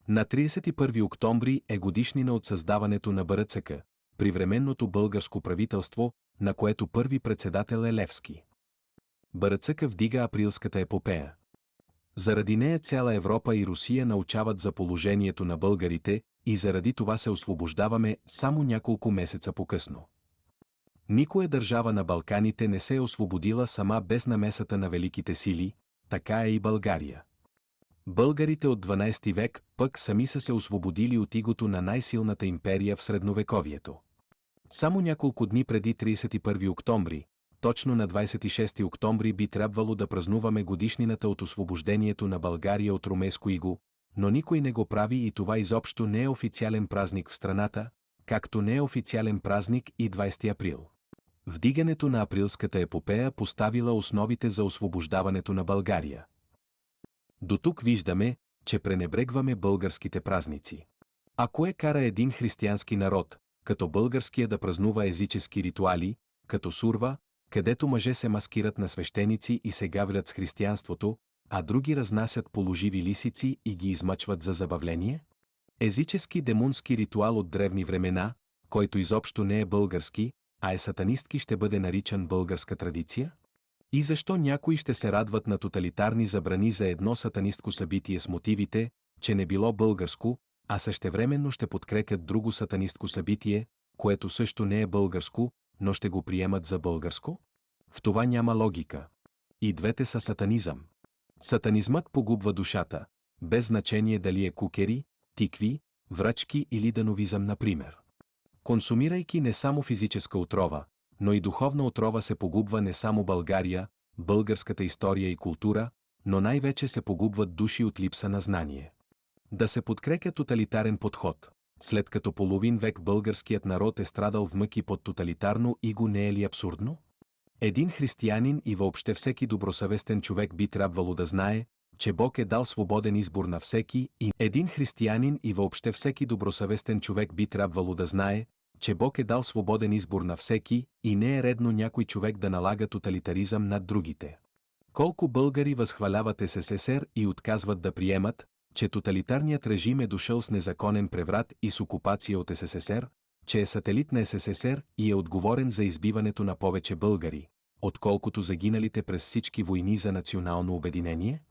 На 31 октомври е годишнина от създаването на БРЦК, привременното българско правителство, на което първи председател е Левски. БРЦК вдига априлската епопея. Заради нея цяла Европа и Русия научават за положението на българите и заради това се освобождаваме само няколко месеца по-късно. Никоя държава на Балканите не се е освободила сама без намесата на великите сили, така е и България. Българите от 12 век пък сами са се освободили от игото на най-силната империя в средновековието. Само няколко дни преди 31 октомври, точно на 26 октомври би трябвало да празнуваме годишнината от освобождението на България от румейско иго, но никой не го прави и това изобщо не е официален празник в страната, както не е официален празник и 20 април. Вдигането на априлската епопея поставила основите за освобождаването на България. До тук виждаме, че пренебрегваме българските празници. А кое кара един християнски народ, като българския, да празнува езически ритуали, като сурва, където мъже се маскират на свещеници и се гаврят с християнството, а други разнасят положиви лисици и ги измъчват за забавление? Езически демонски ритуал от древни времена, който изобщо не е български, а е сатанистки, ще бъде наричан българска традиция? И защо някои ще се радват на тоталитарни забрани за едно сатанистко събитие с мотивите, че не било българско, а същевременно ще подкрепят друго сатанистко събитие, което също не е българско, но ще го приемат за българско? В това няма логика. И двете са сатанизъм. Сатанизмът погубва душата, без значение дали е кукери, тикви, врачки или дановизъм, например. Консумирайки не само физическа отрова, но и духовна отрова, се погубва не само България, българската история и култура, но най-вече се погубват души от липса на знание. Да се подкрепя тоталитарен подход, след като половин век българският народ е страдал в мъки под тоталитарно иго, не е ли абсурдно? Един християнин и въобще всеки добросъвестен човек би трябвало да знае, че Бог е дал свободен избор на всеки и не е редно някой човек да налага тоталитаризъм над другите. Колко българи възхваляват СССР и отказват да приемат, че тоталитарният режим е дошъл с незаконен преврат и с окупация от СССР, че е сателит на СССР и е отговорен за избиването на повече българи, отколкото загиналите през всички войни за национално обединение?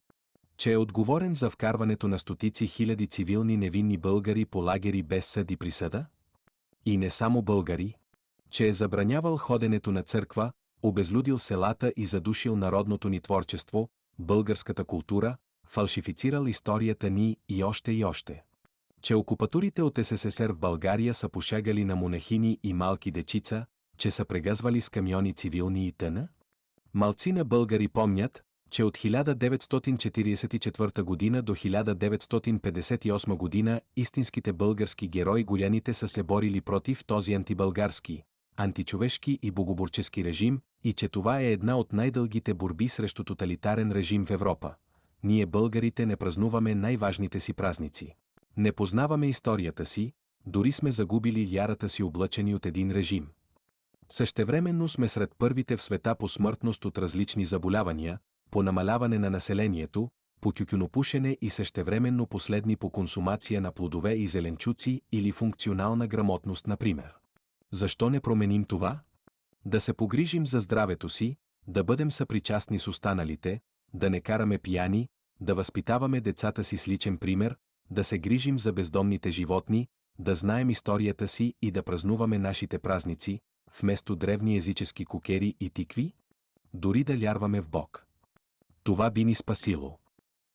Че е отговорен за вкарването на стотици хиляди цивилни невинни българи по лагери без съд и присъда? И не само българи. Че е забранявал ходенето на църква, обезлюдил селата и задушил народното ни творчество, българската култура, фалшифицирал историята ни и още и още. Че окупатурите от СССР в България са посягали на монахини и малки дечица, че са прегазвали с камиони цивилни и т.н. Малцина българи помнят, че от 1944 година до 1958 година истинските български герои голяните са се борили против този антибългарски, античовешки и богоборчески режим и че това е една от най-дългите борби срещу тоталитарен режим в Европа. Ние българите не празнуваме най-важните си празници. Не познаваме историята си, дори сме загубили вярата си, облъчени от един режим. Същевременно сме сред първите в света по смъртност от различни заболявания, по намаляване на населението, по тютюнопушене и същевременно последни по консумация на плодове и зеленчуци или функционална грамотност, например. Защо не променим това? Да се погрижим за здравето си, да бъдем съпричастни с останалите, да не караме пияни, да възпитаваме децата си с личен пример, да се грижим за бездомните животни, да знаем историята си и да празнуваме нашите празници, вместо древни езически кукери и тикви? Дори да вярваме в Бог. Това би ни спасило.